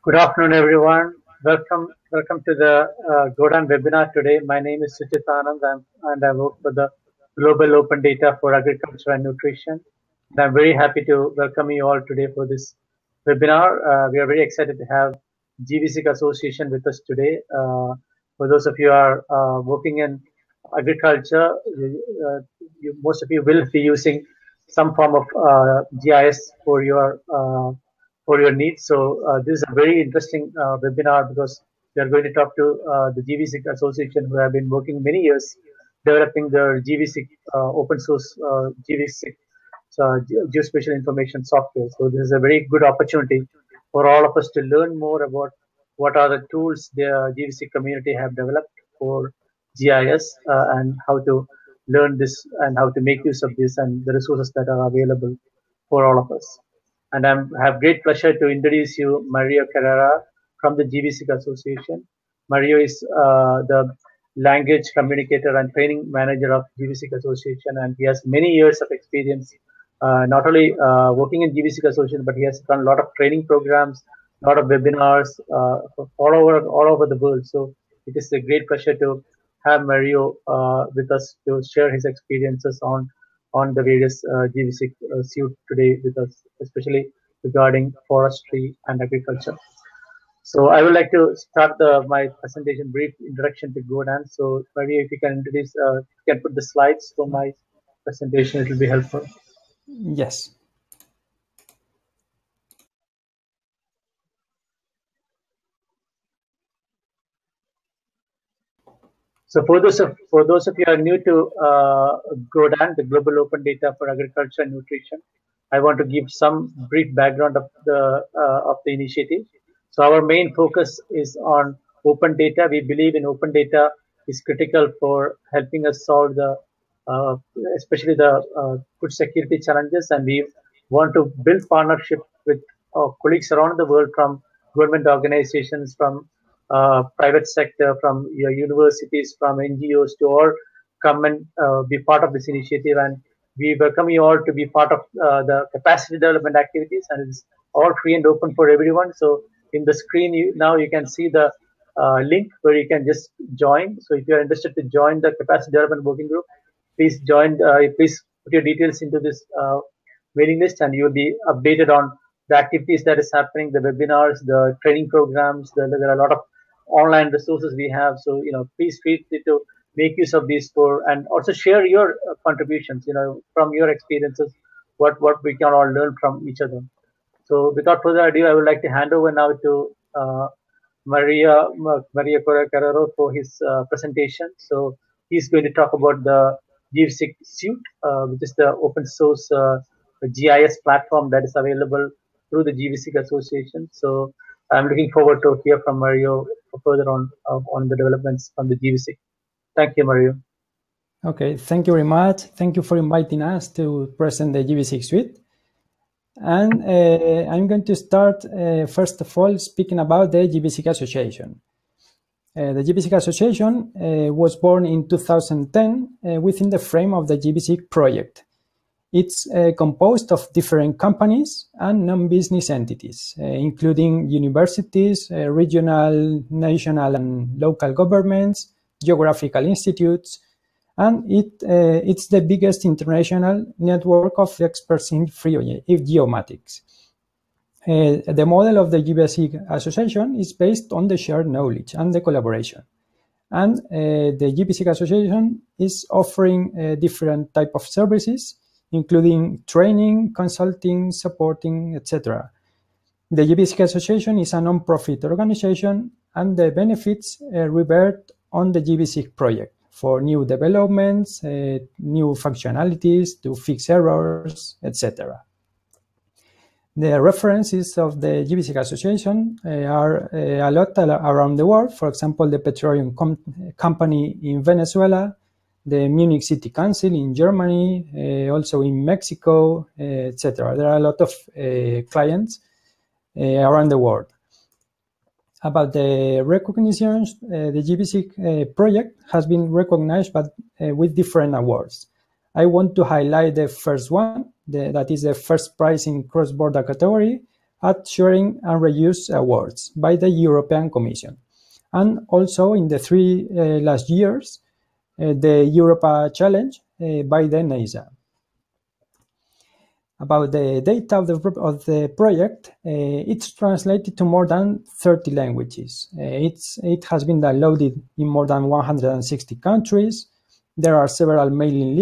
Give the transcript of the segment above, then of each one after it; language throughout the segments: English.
Good afternoon, everyone. Welcome to the Godan webinar today. My name is Suchit Anand, and I work for the Global Open Data for Agriculture and Nutrition. And I'm very happy to welcome you all today for this webinar. We are very excited to have gvSIG Association with us today. For those of you who are working in agriculture, most of you will be using some form of GIS for your needs. So this is a very interesting webinar because we are going to talk to the gvSIG Association, who have been working many years developing the gvSIG open source gvSIG geospatial information software. So this is a very good opportunity for all of us to learn more about what are the tools the gvSIG community have developed for GIS and how to learn this and how to make use of this and the resources that are available for all of us. And I have great pleasure to introduce you Mario Carrera from the gvSIG Association. Mario is the language communicator and training manager of gvSIG Association, and he has many years of experience, not only working in gvSIG Association, but he has done a lot of training programs, a lot of webinars all over the world. So it is a great pleasure to have Mario with us to share his experiences on the various gvSIG suite today with us, especially regarding forestry and agriculture. So I would like to start my presentation, brief introduction to Godan. So Mario, if you can introduce, you can put the slides for my presentation, it will be helpful. Yes. So for those of you who are new to Godan, the Global Open Data for Agriculture and Nutrition, I want to give some brief background of the initiative. So our main focus is on open data. We believe in open data is critical for helping us solve the especially the food security challenges, and we want to build partnership with colleagues around the world, from government organizations, from private sector, from your universities, from NGOs, to all come and be part of this initiative. And we welcome you all to be part of the capacity development activities, and it's all free and open for everyone. So in the screen now you can see the link where you can just join. So if you are interested to join the capacity development working group, please join. Please put your details into this mailing list, and you will be updated on the activities that is happening, the webinars, the training programs. There are a lot of online resources we have. So please feel free to make use of these and also share your contributions. From your experiences, what we can all learn from each other. So without further ado, I would like to hand over now to Maria Carrero for his presentation. So he's going to talk about the gvSIG suite, which is the open source GIS platform that is available through the gvSIG Association. So I'm looking forward to hear from Mario further on the developments from the gvSIG. Thank you, Mario. Okay, thank you very much. Thank you for inviting us to present the gvSIG suite. And I'm going to start, first of all, speaking about the gvSIG Association. The gvSIG Association was born in 2010 within the frame of the gvSIG project. It's composed of different companies and non-business entities, including universities, regional, national, and local governments, geographical institutes, and it's the biggest international network of experts in geomatics. The model of the gvSIG Association is based on the shared knowledge and the collaboration. And the gvSIG Association is offering different type of services, including training, consulting, supporting, etc. The gvSIG Association is a non-profit organization, and the benefits revert on the gvSIG project for new developments, new functionalities to fix errors, etc. The references of the gvSIG Association are a lot around the world. For example, the Petroleum Company in Venezuela, the Munich City Council in Germany, also in Mexico, etc. There are a lot of clients around the world. About the recognitions, the gvSIG project has been recognized with different awards. I want to highlight the first one, that is the first prize in cross-border category, at sharing and reuse awards by the European Commission. And also in the 3 last years, the Europa Challenge by the NASA. About the data of the project, it's translated to more than 30 languages. It has been downloaded in more than 160 countries. There are several mailing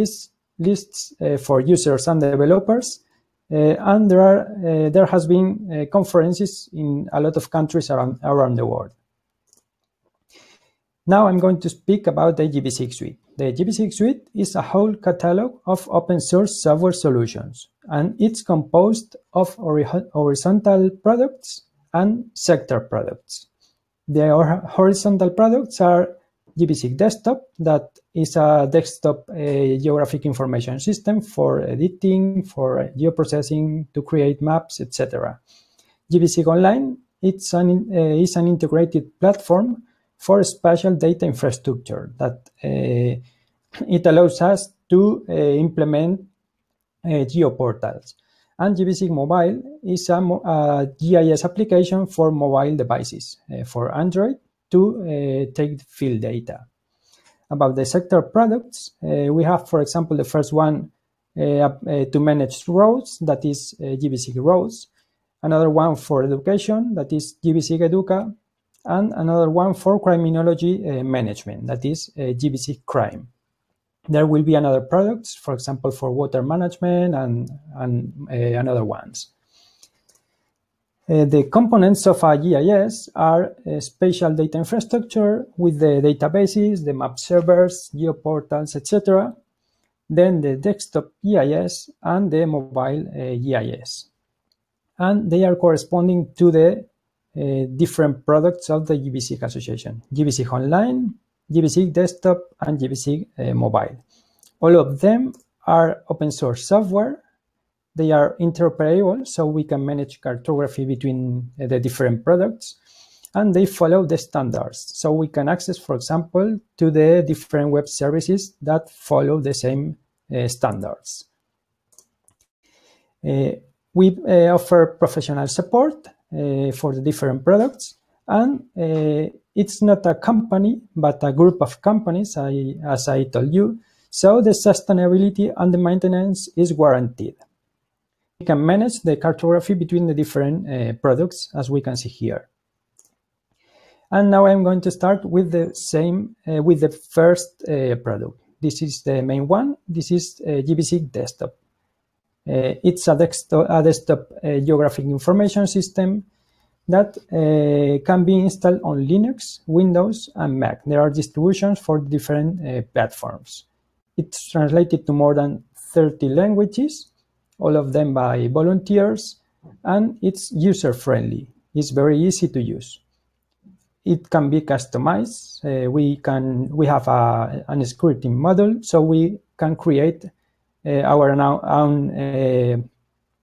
lists for users and developers, and there has been conferences in a lot of countries around the world. Now I'm going to speak about the gvSIG suite. The gvSIG suite is a whole catalog of open source software solutions, and it's composed of horizontal products and sector products. The horizontal products are gvSIG Desktop, that is a desktop geographic information system for editing, for geoprocessing, to create maps, etc. gvSIG Online is an integrated platform for spatial data infrastructure that it allows us to implement geoportals. And gvSIG Mobile is a GIS application for mobile devices, for Android, to take field data. About the sector products, we have, for example, the first one to manage roads, that is gvSIG Roads. Another one for education, that is gvSIG Educa. And another one for criminology management, that is gvSIG Crime. There will be another products, for example, for water management and another ones. The components of a GIS are spatial data infrastructure with the databases, the map servers, geoportals, etc. Then the desktop GIS and the mobile GIS. And they are corresponding to the different products of the gvSIG association: gvSIG Online, gvSIG Desktop, and gvSIG Mobile. All of them are open source software. They are interoperable, so we can manage cartography between the different products, and they follow the standards. So we can access, for example, to the different web services that follow the same standards. We offer professional support for the different products, and it's not a company but a group of companies, as I told you, so the sustainability and the maintenance is guaranteed. We can manage the cartography between the different products, as we can see here. And now I'm going to start with the first product. This is the main one. This is gvSIG Desktop. It's a desktop geographic information system that can be installed on Linux, Windows, and Mac. There are distributions for different platforms. It's translated to more than 30 languages, all of them by volunteers, and it's user-friendly. It's very easy to use. It can be customized. We have an scripting model, so we can create our own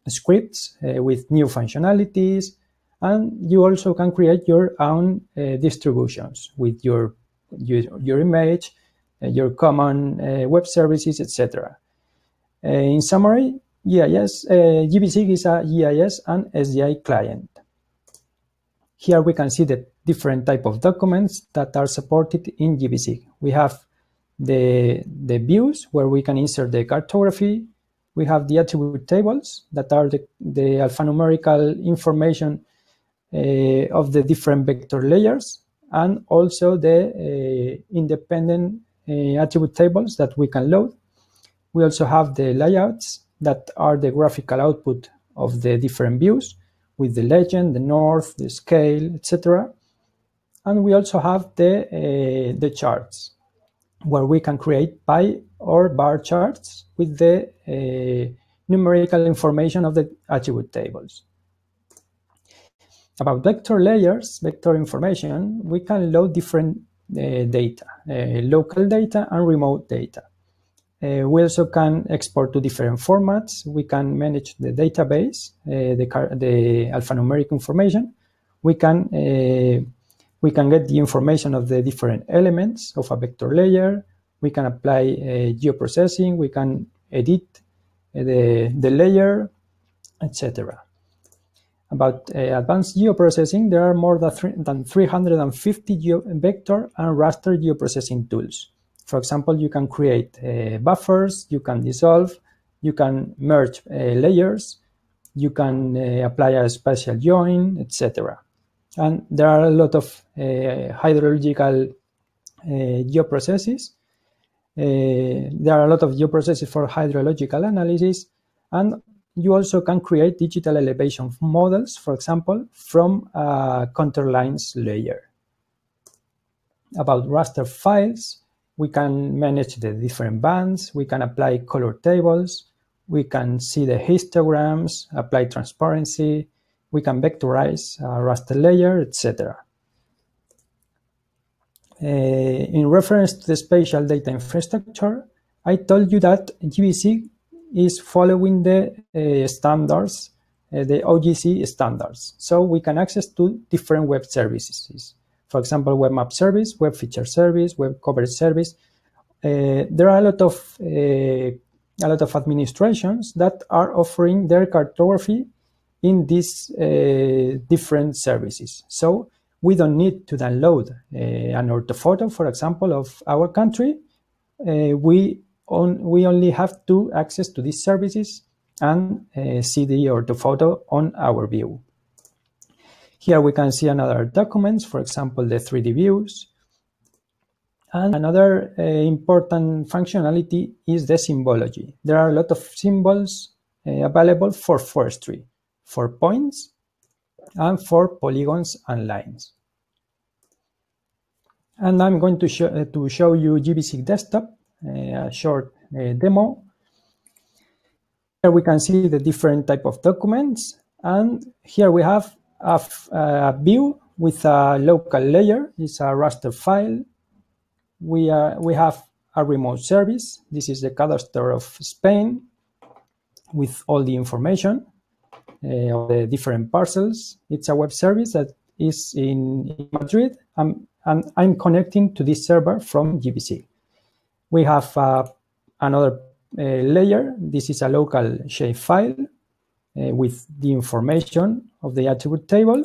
scripts with new functionalities, and you also can create your own distributions with your image, your common web services, etc. In summary, gvSIG is a GIS and SGI client. Here we can see the different type of documents that are supported in gvSIG. We have the views where we can insert the cartography. We have the attribute tables that are the alphanumerical information of the different vector layers, and also the independent attribute tables that we can load. We also have the layouts that are the graphical output of the different views with the legend, the north, the scale, etc. And we also have the charts, where we can create pie or bar charts with the numerical information of the attribute tables. About vector layers, vector information, we can load different data, local data and remote data. We also can export to different formats. We can manage the database, the alphanumeric information. We can get the information of the different elements of a vector layer. We can apply geoprocessing. We can edit the layer, etc. About advanced geoprocessing, there are more than 350 vector and raster geoprocessing tools. For example, you can create buffers, you can dissolve, you can merge layers, you can apply a spatial join, etc. And there are a lot of hydrological geoprocesses. There are a lot of geoprocesses for hydrological analysis, and you also can create digital elevation models, for example, from a contour lines layer. About raster files, we can manage the different bands, we can apply color tables, we can see the histograms, apply transparency, we can vectorize a raster layer, etc. In reference to the spatial data infrastructure, I told you that gvSIG is following the standards, the OGC standards. So we can access to different web services. For example, web map service, web feature service, web coverage service. There are a lot of administrations that are offering their cartography in these different services. So we don't need to download an orthophoto, for example, of our country. We only have to access to these services and see the orthophoto on our view. Here we can see another documents, for example, the 3D views. And another important functionality is the symbology. There are a lot of symbols available for forestry, for points, and for polygons and lines. And I'm going to show you gvSIG desktop, a short demo. Here we can see the different type of documents, and here we have a view with a local layer. It's a raster file. We have a remote service. This is the cadastre of Spain with all the information of the different parcels. It's a web service that is in Madrid, and I'm connecting to this server from gvSIG. We have another layer. This is a local shapefile with the information of the attribute table.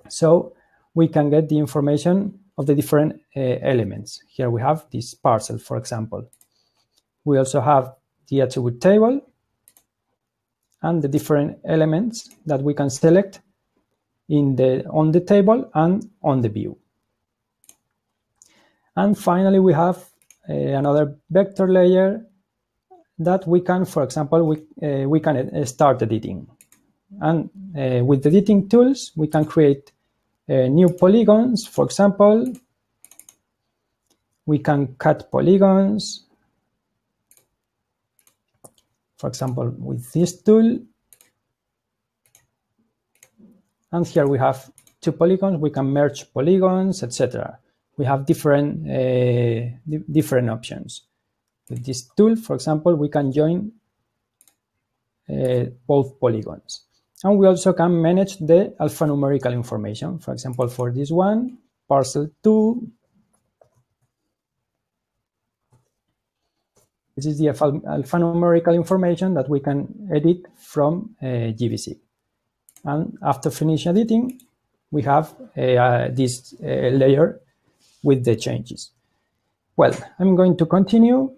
So we can get the information of the different elements. Here we have this parcel, for example. We also have the attribute table and the different elements that we can select on the table and on the view. And finally, we have another vector layer that we can, for example, we can start editing. And with the editing tools, we can create new polygons. For example, we can cut polygons. For example, with this tool. And here we have two polygons. We can merge polygons, etc. We have different options. With this tool, for example, we can join both polygons. And we also can manage the alphanumerical information. For example, for this one, parcel 2. This is the alphanumerical information that we can edit from gvSIG. And after finish editing, we have this layer with the changes. Well, I'm going to continue.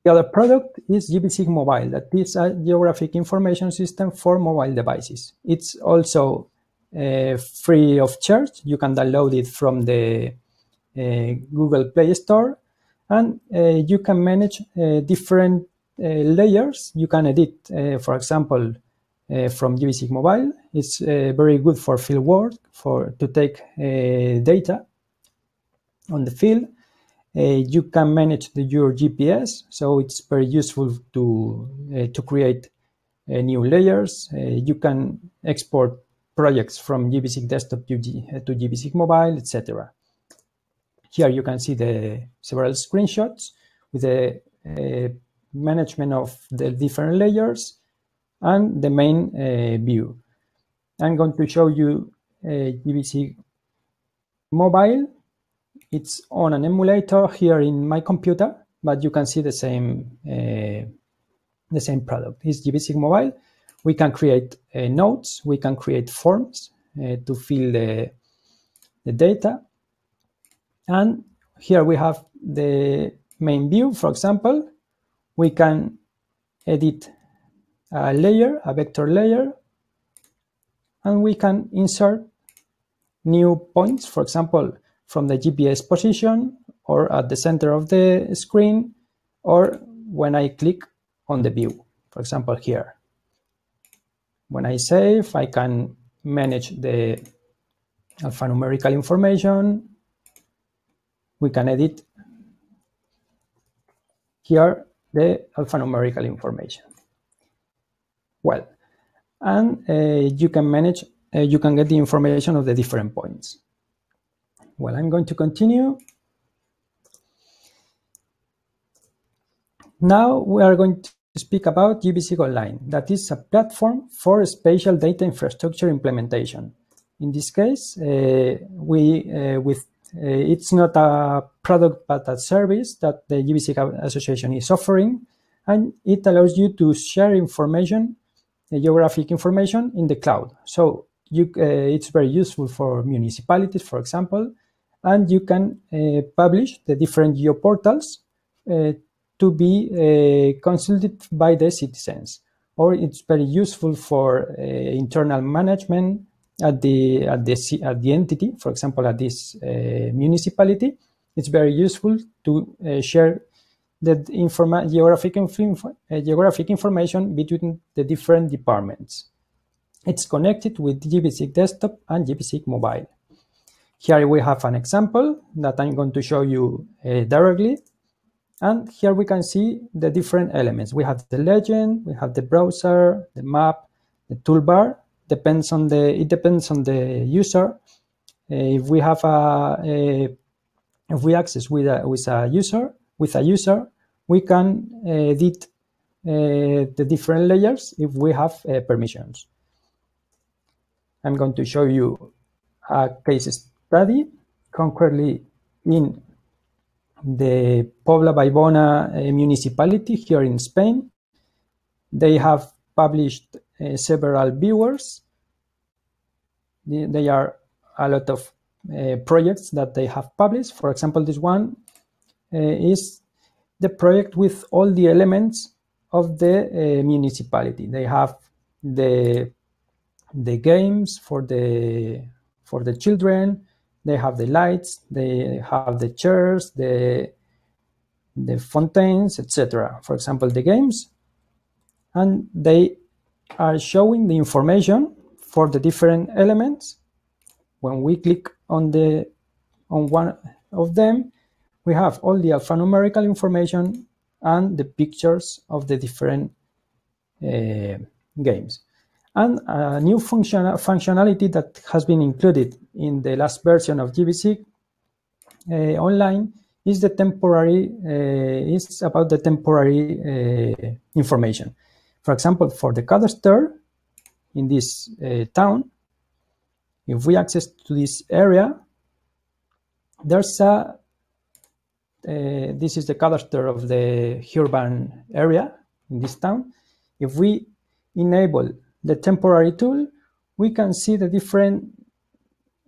The other product is gvSIG Mobile. That is a geographic information system for mobile devices. It's also free of charge. You can download it from the Google Play Store, and you can manage different layers. You can edit, for example, from gvSIG Mobile. It's very good for field work, to take data on the field. You can manage your GPS, so it's very useful to create new layers. You can export projects from gvSIG Desktop to gvSIG Mobile, etc. Here you can see the several screenshots with the management of the different layers and the main view. I'm going to show you gvSIG Mobile. It's on an emulator here in my computer, but you can see the same product. It's gvSIG Mobile. We can create notes, we can create forms to fill the data. And here we have the main view, for example. We can edit a layer, a vector layer, and we can insert new points, for example, from the GPS position or at the center of the screen, or when I click on the view, for example, here. When I save, I can manage the alphanumerical information. We can edit here the alphanumerical information. Well, and you can manage, you can get the information of the different points. Well, I'm going to continue. Now we are going to speak about gvSIG Online. That is a platform for spatial data infrastructure implementation. In this case, it's not a product but a service that the gvSIG Association is offering, and it allows you to share information, geographic information, in the cloud. So it's very useful for municipalities, for example, and you can publish the different geoportals to be consulted by the citizens. Or it's very useful for internal management at the entity, for example, at this municipality. It's very useful to share the geographic information between the different departments. It's connected with gvSIG Desktop and gvSIG Mobile. Here we have an example that I'm going to show you directly. And here we can see the different elements. We have the legend, we have the browser, the map, the toolbar. It depends on the user. If we have if we access with a user, we can edit the different layers if we have permissions. I'm going to show you a case study, concretely in the Pobla Baibona municipality here in Spain. They have published several viewers. They are a lot of projects that they have published. For example, this one is the project with all the elements of the municipality. They have the games for the children. They have the lights, they have the chairs, the fountains, etc. For example, the games. And they are showing the information for the different elements. When we click on one of them, we have all the alphanumerical information and the pictures of the different games. And a new functionality that has been included in the last version of gvSIG Online is the temporary. Is about the temporary information. For example, for the cadastre in this town, if we access to this area, there's a. This is the cadastre of the urban area in this town. If we enable the temporary tool, we can see the different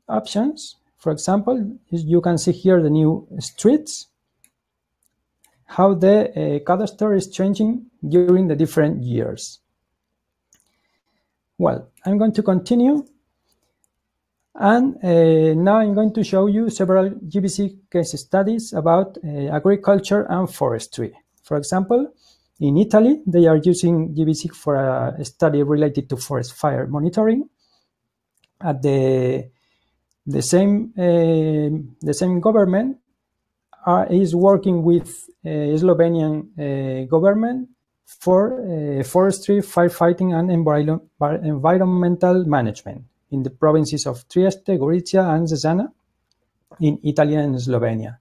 options. For example, you can see here the new streets, how the cadastre is changing during the different years. Well, I'm going to continue, and now I'm going to show you several gvSIG case studies about agriculture and forestry. For example, in Italy, they are using gvSIG for a study related to forest fire monitoring. At the same government is working with Slovenian government for forestry, firefighting, and environmental management in the provinces of Trieste, Gorizia, and Cesana in Italy and Slovenia.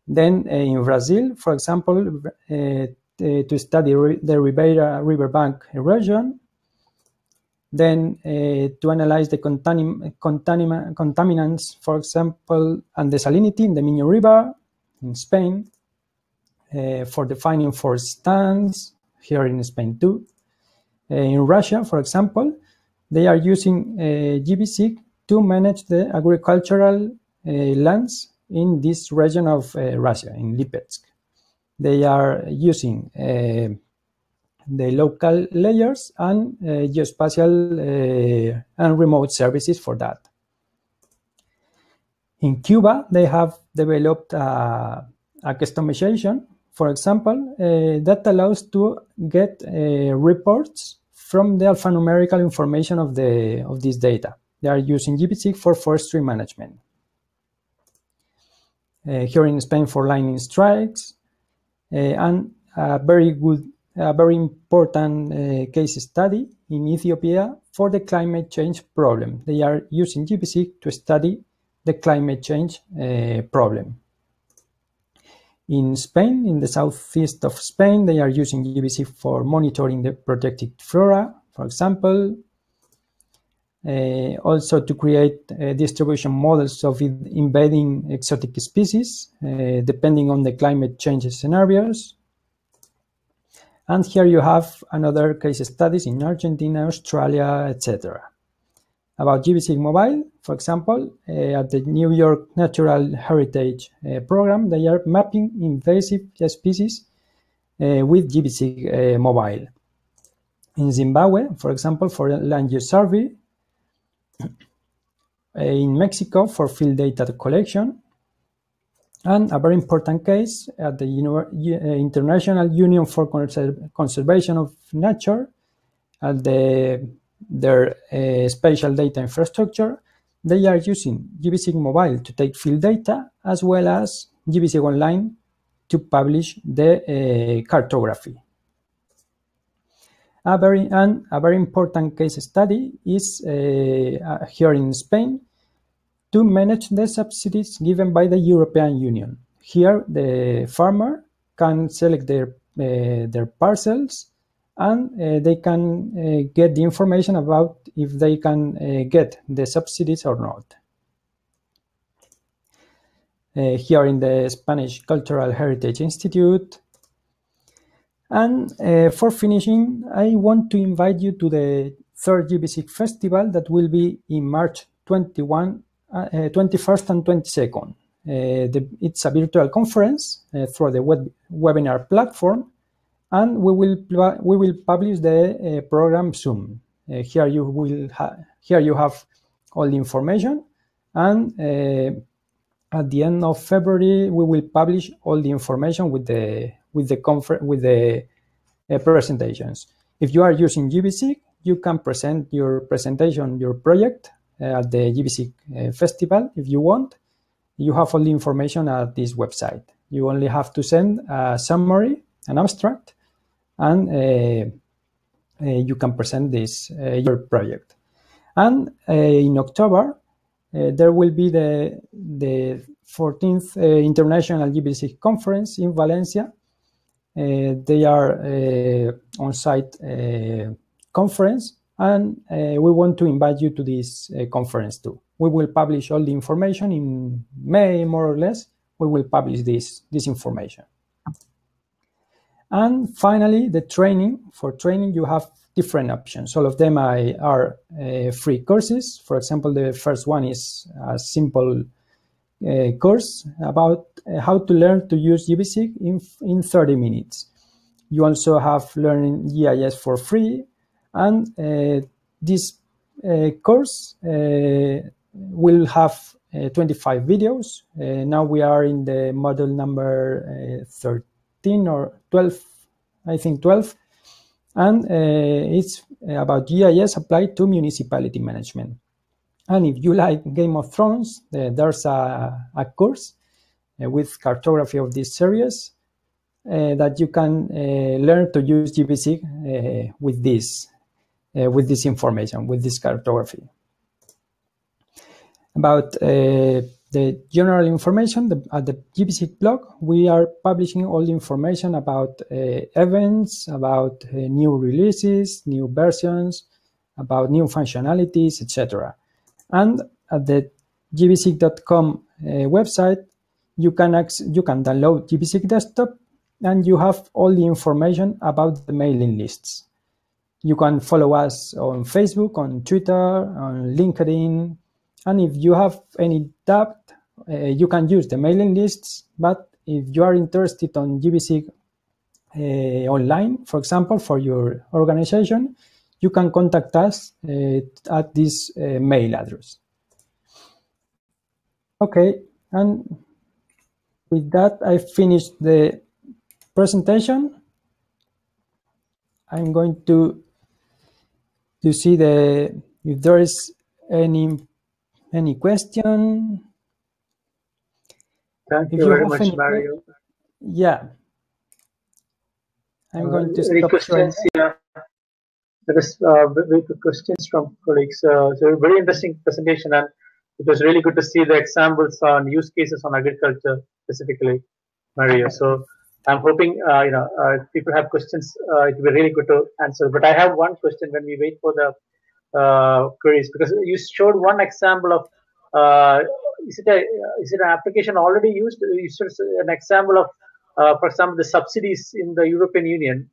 Then in Brazil, for example, to study the Ribeira riverbank erosion. Then to analyze the contaminants, for example, and the salinity in the Minho River in Spain. For defining forest stands here in Spain too. In Russia, for example, they are using gvSIG to manage the agricultural lands in this region of Russia, in Lipetsk. They are using the local layers and geospatial and remote services for that. In Cuba, they have developed a customization, for example, that allows to get reports from the alphanumerical information of this data. They are using gvSIG for forestry management. Here in Spain for lightning strikes, and a very important case study in Ethiopia for the climate change problem. They are using gvSIG to study the climate change problem. In Spain, in the southeast of Spain, they are using gvSIG for monitoring the protected flora, for example. Also to create distribution models of embedding exotic species, depending on the climate change scenarios. And here you have another case studies in Argentina, Australia, etc. About gvSIG Mobile, for example, at the New York Natural Heritage Program, they are mapping invasive species with gvSIG Mobile. In Zimbabwe, for example, for land use survey. In Mexico for field data collection. And a very important case at the International Union for Conservation of Nature, at their spatial data infrastructure, they are using gvSIG Mobile to take field data as well as gvSIG Online to publish the cartography. A very important case study is here in Spain to manage the subsidies given by the European Union. Here, the farmer can select their parcels and they can get the information about if they can get the subsidies or not. Here in the Spanish Cultural Heritage Institute. And for finishing, I want to invite you to the third gvSIG festival that will be in March 21st and 22nd. It's a virtual conference through the webinar platform, and we will publish the program soon. Here you have all the information, and at the end of February we will publish all the information with the presentations. If you are using gvSIG, you can present your project at the gvSIG festival if you want. You have all the information at this website. You only have to send a summary, an abstract, and you can present your project. And in October, there will be the 14th International gvSIG Conference in Valencia. They are on-site conference, and we want to invite you to this conference too. We will publish all the information in May, more or less. We will publish this information. And finally, the training. For training, you have different options. All of them are free courses. For example, the first one is a simple course about how to learn to use gvSIG in 30 minutes. You also have learning GIS for free, and this course will have 25 videos. Now we are in the model number 13 or 12, I think 12, and it's about GIS applied to municipality management. And if you like Game of Thrones, there's a course with cartography of this series that you can learn to use gvSIG with this information, with this cartography. About the general information, at the gvSIG blog, we are publishing all the information about events, about new releases, new versions, about new functionalities, etc. And at the gvSIG.com website, you can download gvSIG desktop, and you have all the information about the mailing lists. You can follow us on Facebook, on Twitter, on LinkedIn. And if you have any doubt, you can use the mailing lists. But if you are interested on gvSIG online, for example, for your organization, you can contact us at this mail address. Okay, and with that, I finished the presentation. I'm going to see if there is any question. Thank you very much, Mario. Yeah. I'm going to any stop questions sharing. here? There is questions from colleagues. So very interesting presentation, and it was really good to see the examples on use cases on agriculture specifically, Mario. So I'm hoping if people have questions, it will be really good to answer. But I have one question when we wait for the queries, because you showed one example of is it an application already used? You showed an example of for example the subsidies in the European Union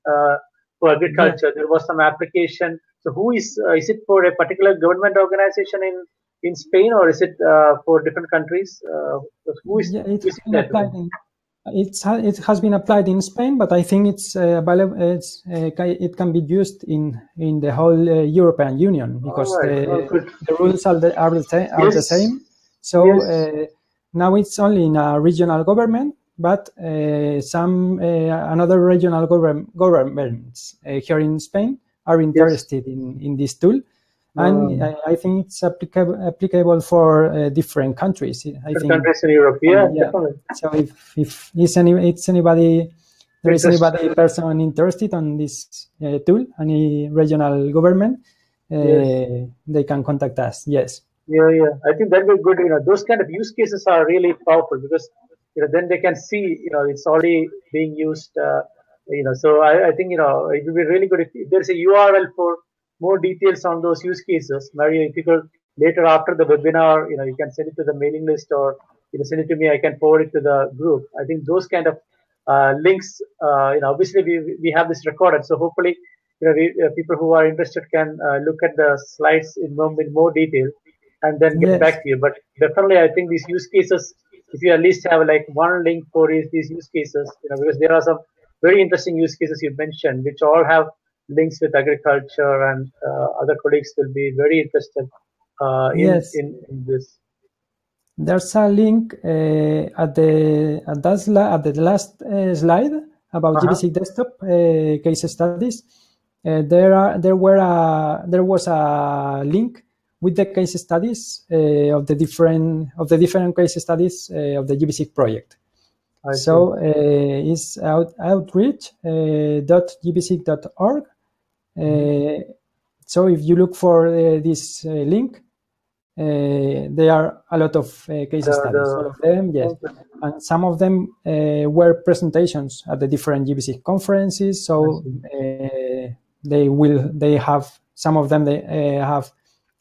for agriculture. Yes. There was some application. So who is it for a particular government organization in Spain, or is it for different countries? Who is using that? It has been applied in Spain, but I think it's available. It can be used in the whole European Union, because the rules are the same. So yes. Now it's only in a regional government, but another regional governments here in Spain are interested in this tool. And I think it's applicable for different countries. Countries in Europe, yeah. Definitely. So if it's anybody, there is anybody person interested on this tool, any regional government, they can contact us. Yes. Yeah. I think that would be good. Those kind of use cases are really powerful, because then they can see it's already being used. So I think it would be really good if there's a URL for more details on those use cases. Mario, if you could later after the webinar, you can send it to the mailing list, or send it to me. I can forward it to the group. I think those kind of links, obviously we have this recorded, so hopefully people who are interested can look at the slides in more detail and then get back to you. But definitely, I think these use cases, if you at least have like one link for these use cases, because there are some very interesting use cases you mentioned, which all have links with agriculture, and other colleagues will be very interested in this. There's a link at the last slide about gvSIG desktop case studies. There was a link with the case studies of the different case studies of the gvSIG project. So it's outreach.gvSIG.org. So if you look for this link, there are a lot of case studies, all of them, yes. And some of them were presentations at the different gvSIG conferences. So they have some of them. They have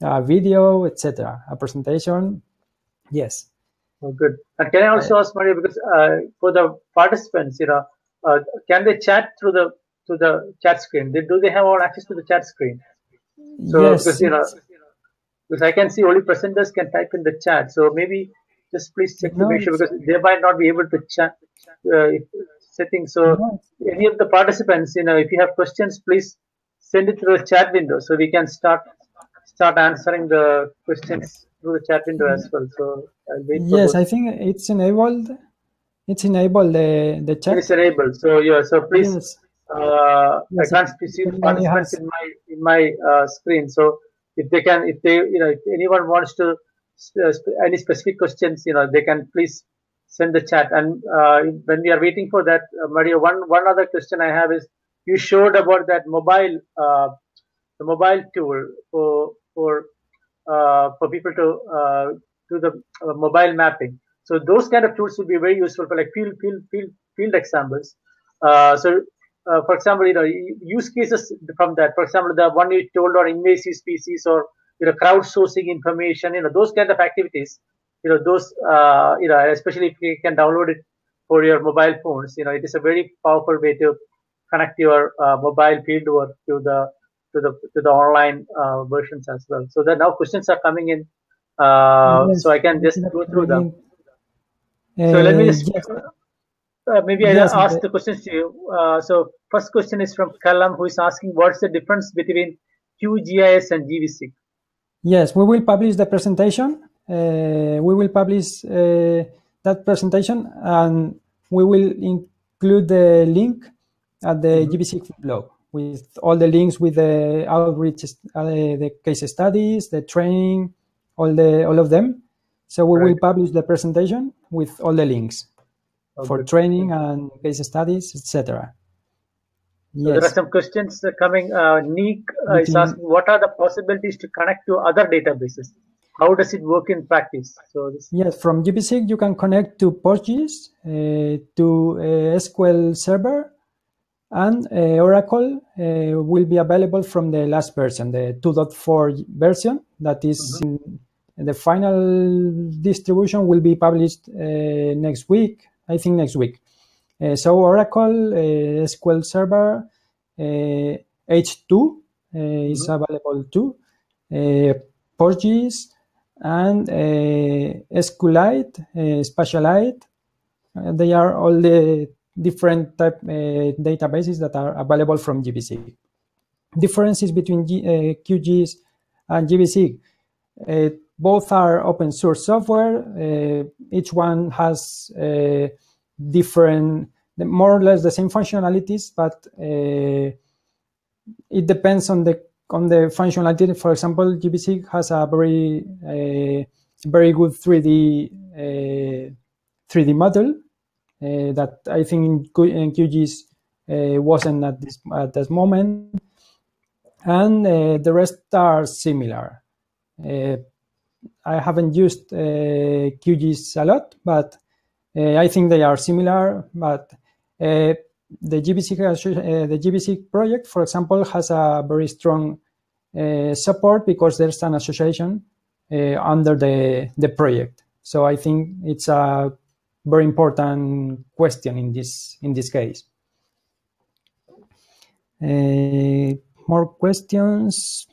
a video, etc., a presentation. Yes. Oh, good. And can I also ask, Maria, because for the participants, can they chat through the chat screen? Do they have all access to the chat screen? So, yes. Because I can see only presenters can type in the chat. So maybe just please check to make sure, because they might not be able to chat settings. So any of the participants, if you have questions, please send it through the chat window, so we can start answering the questions through the chat window as well. So I'll wait for those. I think it's enabled. It's enabled the chat. It's enabled. So so please. Yes. I can't see the participants in my screen. So if anyone wants to any specific questions, they can please send the chat. And when we are waiting for that, Maria, one other question I have is, you showed about that the mobile tool for people to do the mobile mapping. So those kind of tools would be very useful for like field examples. For example, use cases from that. For example, the one you told on invasive species, or crowdsourcing information. Those kind of activities. Those especially if you can download it for your mobile phones. It is a very powerful way to connect your mobile fieldwork to the the online versions as well. So that now questions are coming in, Yes, so I can just go through them. So let me just yes, maybe I yes, ask the questions to you. So first question is from Kalam, who is asking what's the difference between QGIS and gvSIG? yes. We will publish the presentation. We will publish that presentation, and we will include the link at the gvSIG blog with all the links with the outreach, the case studies, the training, all of them. So we will publish the presentation with all the links for training and case studies, etc. So there are some questions coming. Nick is asking, what are the possibilities to connect to other databases? How does it work in practice? So yes, from gvSIG you can connect to Postgres, to SQL Server, and Oracle will be available from the last version, the 2.4 version. That is the final distribution will be published next week. I think next week. So Oracle, SQL Server, H2 is available too. Postgres and SQLite, Spatialite. They are all the different type databases that are available from gvSIG. Differences between QGIS and gvSIG. Both are open source software. Each one has different, more or less the same functionalities, but it depends on the functionality. For example, gvSIG has a very good 3D model that I think in QGIS wasn't at this moment, and the rest are similar. I haven't used QGIS a lot, but I think they are similar. But the gvSIG project, for example, has a very strong support because there's an association under the project. So I think it's a very important question in this case. More questions.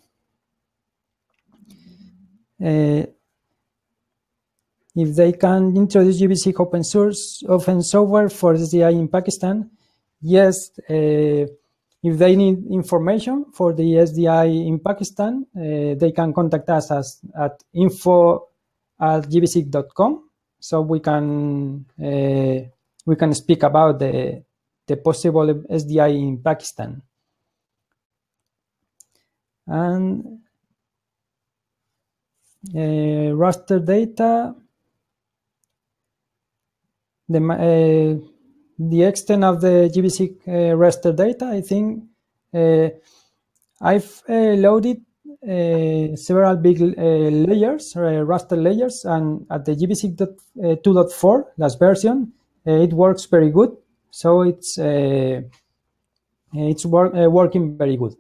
If they can introduce gvSIG open software for SDI in Pakistan, yes. If they need information for the SDI in Pakistan, they can contact us at info@gvsig.com. So we can speak about the possible SDI in Pakistan. And raster data. The extent of the gvSIG raster data, I think I've loaded several big layers, raster layers, and at the gvSIG 2.4 last version, it works very good. So it's working very good.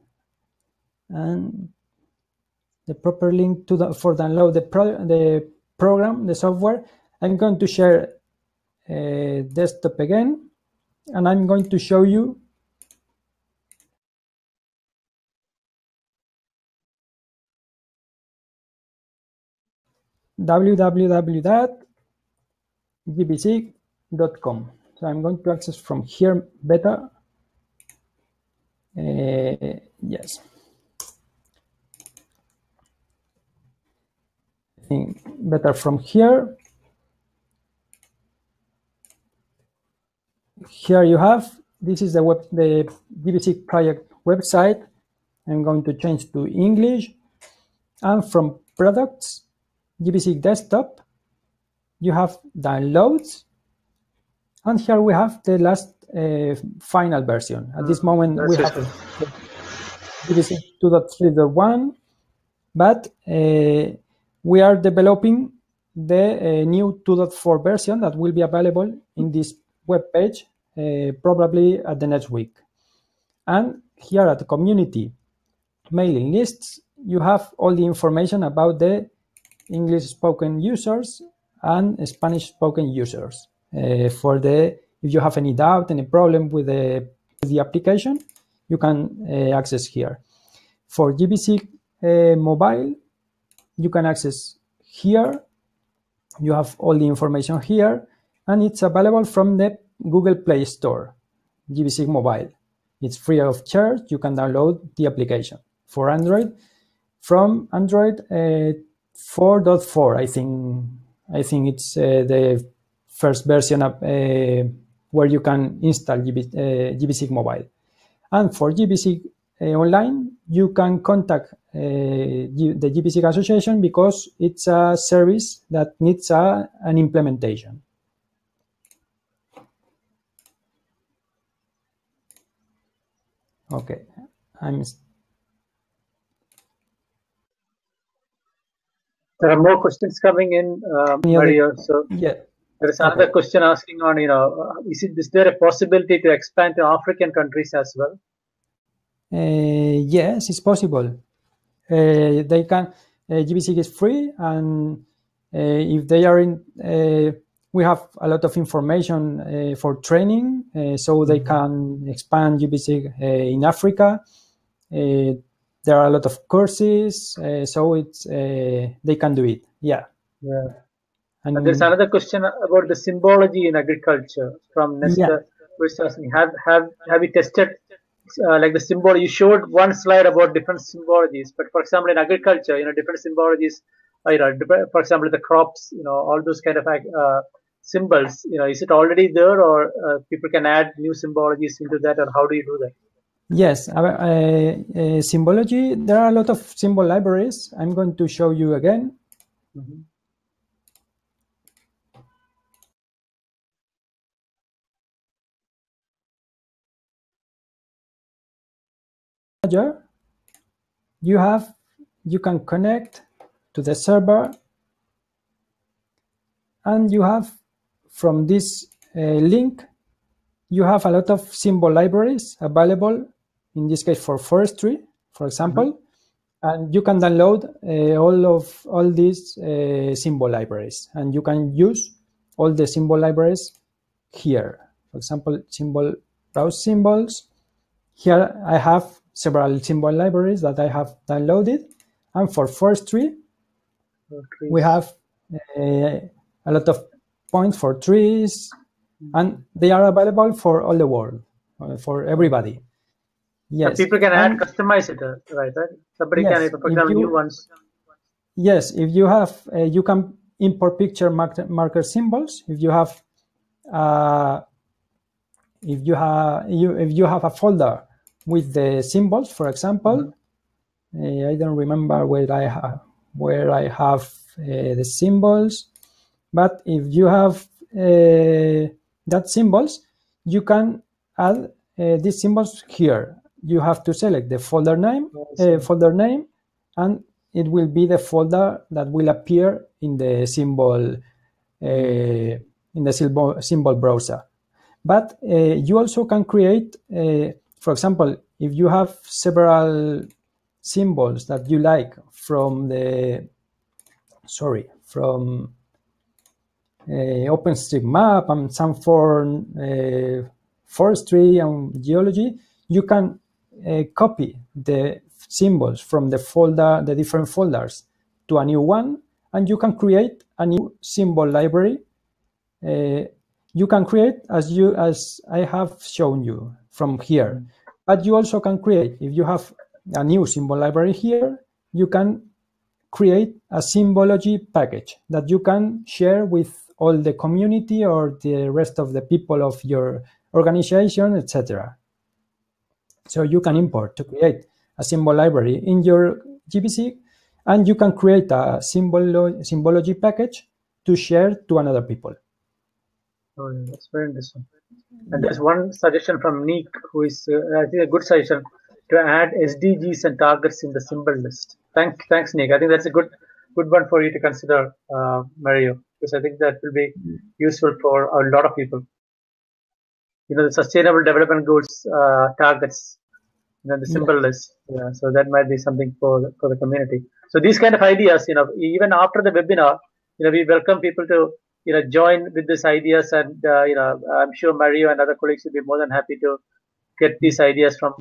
And the proper link for download the program, the software. I'm going to share desktop again, and I'm going to show you www.gvsig.com. So I'm going to access from here better. Yes. I think better from here. Here you have, this is the gvSIG project website. I'm going to change to English. And from products, gvSIG desktop, you have downloads. And here we have the last final version. At this moment, we have gvSIG 2.3.1, but we are developing the new 2.4 version that will be available in this web page probably at the next week. And here at the community mailing lists, you have all the information about the English spoken users and Spanish spoken users. If you have any doubt, any problem with the application, you can access here. For gvSIG mobile, you can access here. You have all the information here, and it's available from the Google Play Store, gvSIG mobile. It's free of charge. You can download the application. For Android, from Android 4.4, I think it's the first version of where you can install gvSIG mobile. And for gvSIG online, you can contact the gvSIG Association because it's a service that needs an implementation. Okay, There are more questions coming in, Mario. So yeah. There is another question asking on, is there a possibility to expand to African countries as well? Yes, it's possible. They can. gvSIG is free, and if they are in, we have a lot of information for training, so they can expand gvSIG in Africa. There are a lot of courses, so it's they can do it. Yeah. Yeah. And there's another question about the symbology in agriculture from Nestor, who is asking, have you tested like the symbol? You showed one slide about different symbologies, but for example, in agriculture, different symbologies, for example, the crops, all those kind of symbols, is it already there, or people can add new symbologies into that, or how do you do that? Yes, symbology, there are a lot of symbol libraries. I'm going to show you again. You can connect to the server, and you have from this link, you have a lot of symbol libraries available, in this case for forestry, for example, and you can download all these symbol libraries, and you can use all the symbol libraries here. For example, browse symbols. Here I have several symbol libraries that I have downloaded, and for forestry, we have a lot of points for trees, and they are available for all the world, for everybody. Yes. So people can customize it, right? Somebody can, for example, new ones. Yes, if you have, you can import picture marker symbols. If you have a folder with the symbols, for example, I don't remember where I have the symbols, but if you have that symbols, you can add these symbols here. You have to select the folder name, and it will be the folder that will appear in the symbol symbol browser. But you also can create, for example, if you have several symbols that you like from OpenStreetMap and some for forestry and geology, you can copy the symbols from the different folders to a new one, and you can create a new symbol library. You can create as I have shown you from here, but you also can create, if you have a new symbol library here, you can create a symbology package that you can share with all the community or the rest of the people of your organization, etc. So you can import to create a symbol library in your gvSIG, and you can create a symbology package to share to another people. Oh, that's very interesting. And there's one suggestion from Nick, who is, I think, a good suggestion to add SDGs and targets in the symbol list. Thanks, Nick. I think that's a good one for you to consider, Mario, because I think that will be useful for a lot of people. The Sustainable Development Goals targets, the symbol list. Yeah, so that might be something for the community. So these kind of ideas, even after the webinar, we welcome people to join with these ideas, and I'm sure Mario and other colleagues will be more than happy to get these ideas from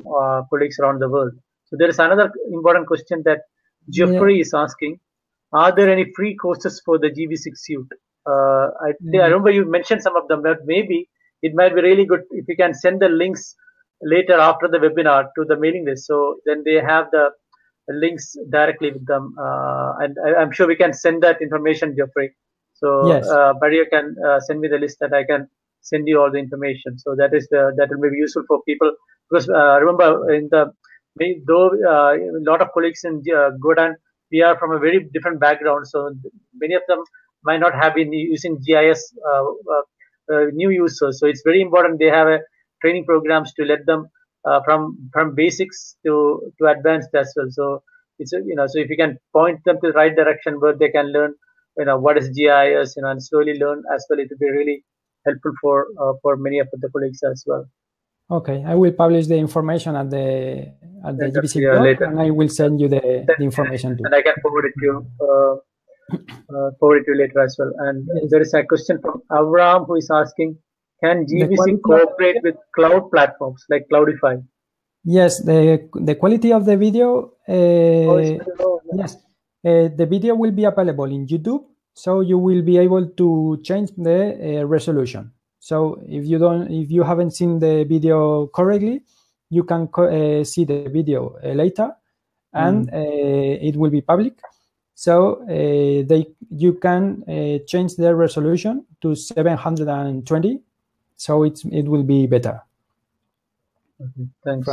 colleagues around the world. So there is another important question that Jeffrey is asking. Are there any free courses for the gvSIG suite? I remember you mentioned some of them, but maybe it might be really good if you can send the links later after the webinar to the mailing list. So then they have the links directly with them. And I'm sure we can send that information, Jeffrey. So Yes. Maria can send me the list that I can send you all the information. So that will be useful for people, because remember, though a lot of colleagues in Godan, we are from a very different background, so many of them might not have been using GIS, new users. So it's very important they have a training programs to let them from basics to advanced as well. So it's so if you can point them to the right direction where they can learn what is GIS, and slowly learn as well, it will be really helpful for many of the colleagues as well. Okay, I will publish the information at the gvSIG blog, later. And I will send you the information too. And I can forward it to you later as well. And yes, there is a question from Avram who is asking, can gvSIG cooperate with cloud platforms like Cloudify? Yes, the quality of the video, yes, the video will be available in YouTube, so you will be able to change the resolution. So if you haven't seen the video correctly, you can see the video later, and it will be public. So you can change the resolution to 720, so it will be better. Okay, thanks.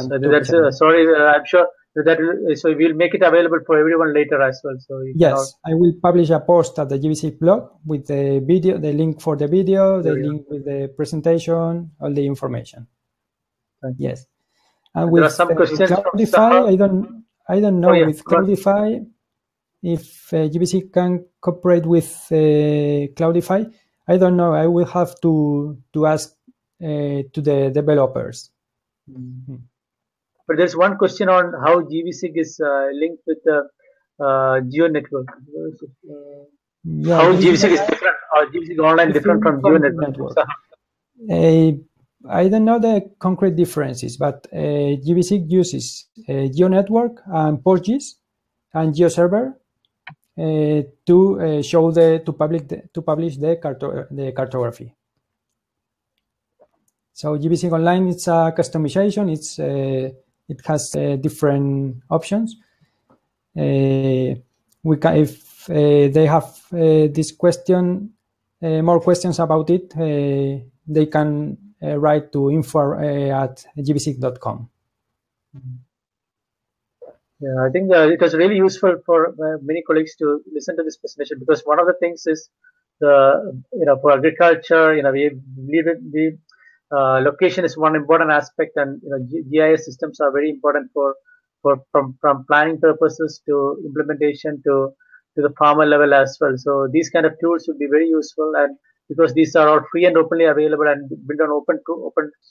Sorry, I'm sure that so we'll make it available for everyone later as well. So yes, I will publish a post at the gvSIG blog with the video, the link for the video, the link with the presentation, all the information. Yes, and with Cloudify, I don't know with Cloudify if gvSIG can cooperate with Cloudify. I don't know. I will have to ask to the developers. But there's one question on how gvSIG is linked with the Geo network. How gvSIG is different, or gvSIG online different from Geo network? I don't know the concrete differences, but gvSIG uses Geo network and PostGIS and GeoServer to show to publish the cartography. So gvSIG Online, it's a customization. It has different options. We can, if they have this question, more questions about it, they can write to info@gvSIG.com. Yeah, I think it was really useful for many colleagues to listen to this presentation, because one of the things is for agriculture, location is one important aspect, and GIS systems are very important from planning purposes to implementation to the farmer level as well. So these kind of tools would be very useful, and because these are all free and openly available and built on open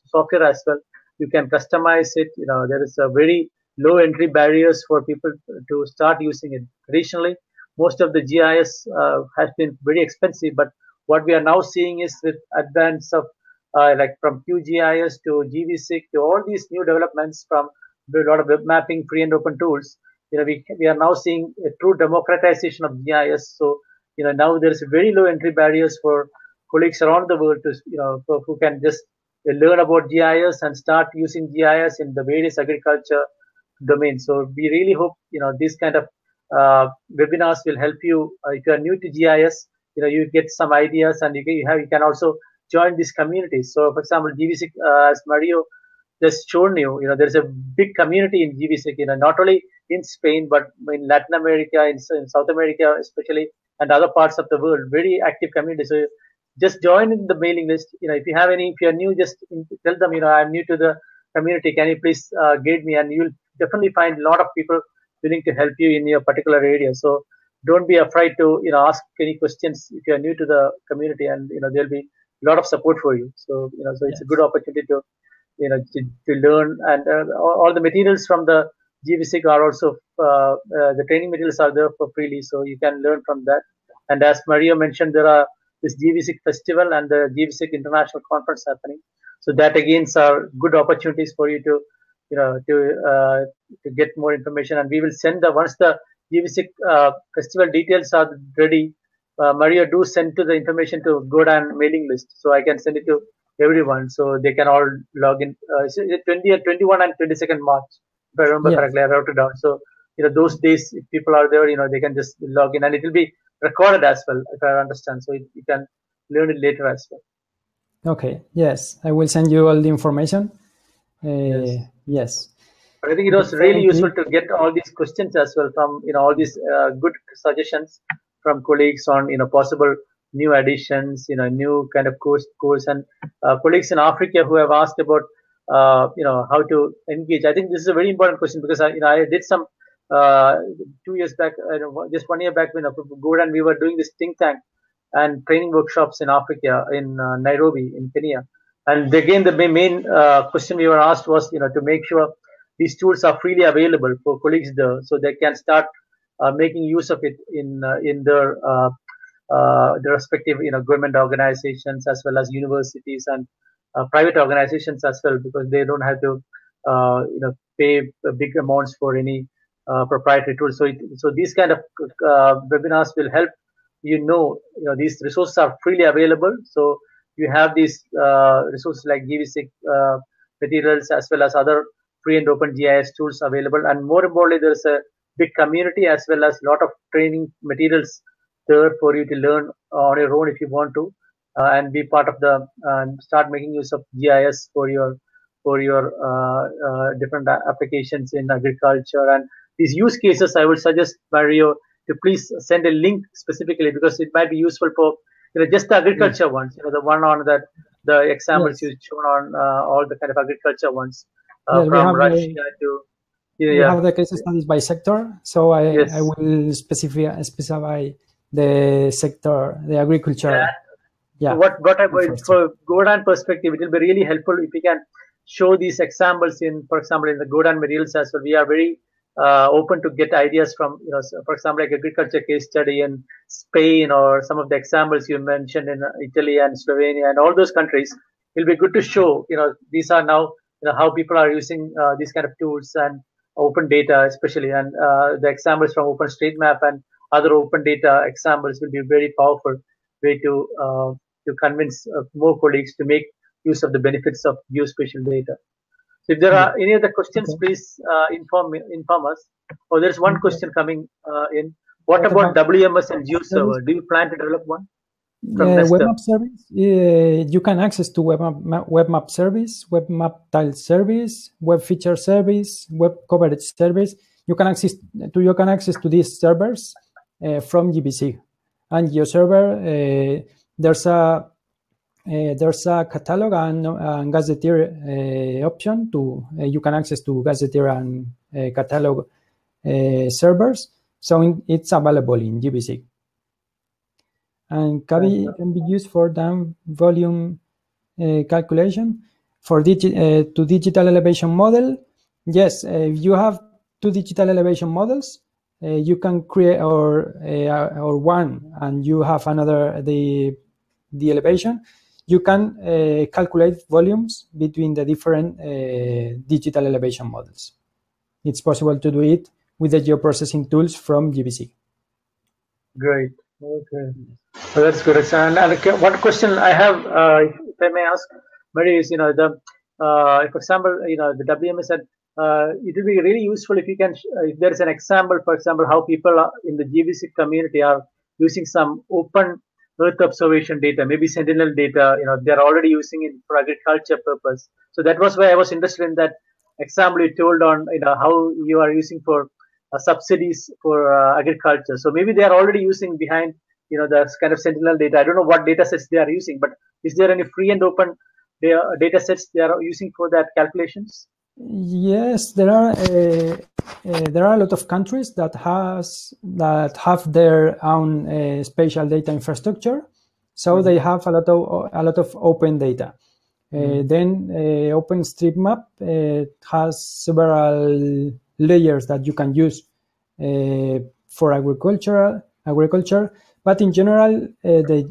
software as well, you can customize it. There is a very low entry barriers for people to start using it. Traditionally, most of the GIS has been very expensive, but what we are now seeing is with advance of like from QGIS to gvSIG to all these new developments, from a lot of web mapping, free and open tools, we are now seeing a true democratization of GIS. So now there is very low entry barriers for colleagues around the world to who can just learn about GIS and start using GIS in the various agriculture domains. So we really hope these kind of webinars will help you. If you are new to GIS, you get some ideas, and you can also join these communities. So, for example, gvSIG, as Mario just shown you, there's a big community in gvSIG. Not only in Spain, but in Latin America, in South America, especially, and other parts of the world. Very active community. So, just join in the mailing list. If you are new, just tell them, I'm new to the community. Can you please guide me? And you'll definitely find a lot of people willing to help you in your particular area. So don't be afraid to ask any questions if you are new to the community, and there'll be a lot of support for you. So so it's a good opportunity to to learn, and all the materials from the gvSIG are also the training materials are there for freely, so you can learn from that. And as Mario mentioned, there are this gvSIG festival and the gvSIG international conference happening. So that again are good opportunities for you to to get more information. And we will send once the gvSIG festival details are ready. Mario, do send to the information to Godan mailing list, so I can send it to everyone, so they can all log in. 21 and 22nd March, if I remember Yes. correctly. I wrote it down. So those days, if people are there, they can just log in, and it will be recorded as well, if I understand. So you can learn it later as well. Okay. Yes, I will send you all the information. Yes. But I think it was really useful to get all these questions as well from all these good suggestions from colleagues on possible new additions, new kind of course, and colleagues in Africa who have asked about how to engage. I think this is a very important question because I did some 2 years back, just 1 year back when Godan, we were doing this think tank and training workshops in Africa, in Nairobi, in Kenya. And again, the main question we were asked was, to make sure these tools are freely available for colleagues there, so they can start making use of it in their respective, government organizations as well as universities and private organizations as well, because they don't have to, pay big amounts for any proprietary tools. So these kind of webinars will help these resources are freely available. So you have these resources like gvSIG materials as well as other free and open GIS tools available. And more importantly, there's a big community as well as a lot of training materials there for you to learn on your own if you want to, and be part of the start making use of GIS for your different applications in agriculture. And these use cases, I would suggest, Mario, to please send a link specifically, because it might be useful for just the agriculture ones, the one on the examples you shown on all the kind of agriculture ones, from Russia to we have the case studies by sector, so I will specify the sector, the agriculture. So what I for Godan perspective, it will be really helpful if we can show these examples for example, in the Godan materials as well. We are very open to get ideas from, for example, like agriculture case study in Spain, or some of the examples you mentioned in Italy and Slovenia and all those countries. It'll be good to show, these are now, how people are using these kind of tools and open data especially, and the examples from OpenStreetMap and other open data examples will be a very powerful way to convince more colleagues to make use of the benefits of geospatial data. So if there are any other questions, please inform us. Oh, there's one question coming in. What about WMS and GeoServer? Do you plan to develop one? WebMap service, you can access to WebMap service, WebMap tile service, Web feature service, Web coverage service. You can access to these servers from gvSIG. And GeoServer, there's a catalog and gazetteer option to you can access to gazetteer and catalog servers. So it's available in gvSIG. And can be used for dam volume calculation for digital elevation model. Yes, if you have 2 digital elevation models, you can create or one, and you have another the elevation. You can calculate volumes between the different digital elevation models. It's possible to do it with the geoprocessing tools from gvSIG. Great. Okay. Well, that's good. And one question I have, if I may ask, Mary, is for example, the WMS said it will be really useful if you can, if there is an example, for example, how people in the gvSIG community are using some open Earth observation data, maybe Sentinel data. They're already using it for agriculture purpose. So that was why I was interested in that example you told on, how you are using for subsidies for agriculture. So maybe they are already using behind, the kind of Sentinel data. I don't know what data sets they are using, but is there any free and open data sets they are using for that calculations? Yes, there are a lot of countries that have their own spatial data infrastructure, so they have a lot of open data. Then OpenStreetMap has several layers that you can use for agriculture, but in general, the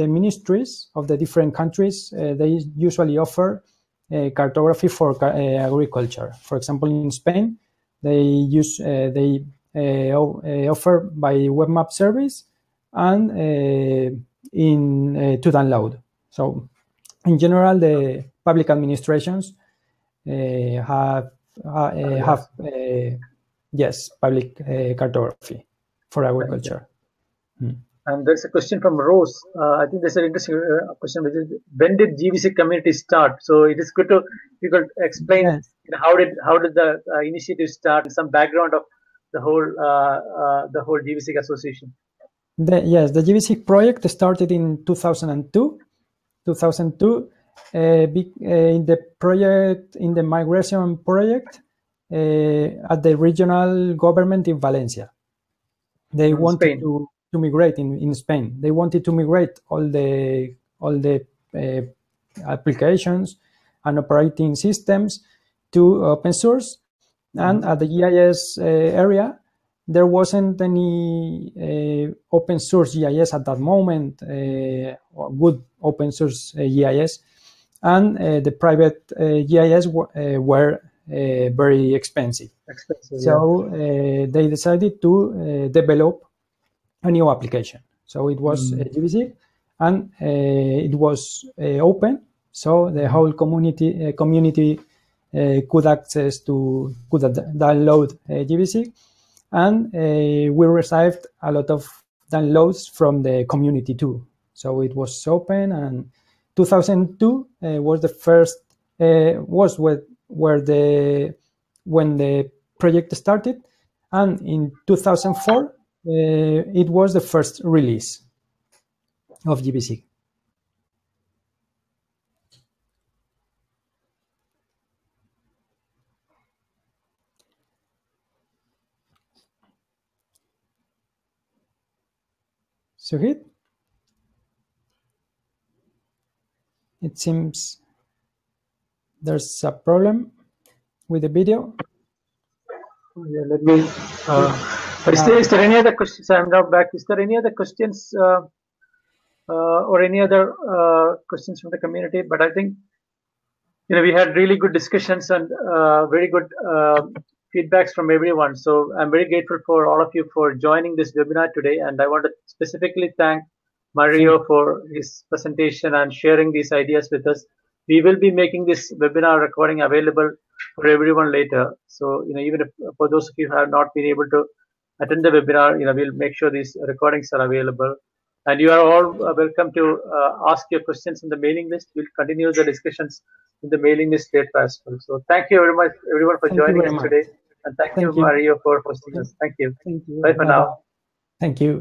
ministries of the different countries, they usually offer cartography for agriculture. For example, in Spain, they offer by web map service and to download. So, in general, the public administrations have public cartography for agriculture. And there's a question from Rose. I think there's an interesting question, which is, when did GvSIG community start? So it is good to, you could explain how did the initiative start, and some background of the whole GvSIG association. The gvSIG project started in 2002. In the migration project at the regional government in Valencia. They wanted to migrate in Spain. They wanted to migrate all the applications and operating systems to open source. And at the GIS area, there wasn't any open source GIS at that moment, good open source GIS, and the private GIS were very expensive. So they decided to develop a new application. So it was gvSIG, and it was open, so the whole community could download gvSIG, and we received a lot of downloads from the community too. So it was open, and 2002 was the first when the project started, and in 2004 it was the first release of gvSIG. Suhit? It seems there's a problem with the video. Yeah, let me. Is there any other questions? I'm now back. Is there any other questions or any other questions from the community? But I think we had really good discussions and very good feedbacks from everyone. So I'm very grateful for all of you for joining this webinar today, and I want to specifically thank Mario for his presentation and sharing these ideas with us. We will be making this webinar recording available for everyone later. So, even if for those of you who have not been able to attend the webinar, we'll make sure these recordings are available. And you are all welcome to ask your questions in the mailing list. We'll continue the discussions in the mailing list later as well. So thank you very much, everyone, for joining us today. And thank you, Mario, for hosting us. Thank you. Thank you. Bye for now. Thank you.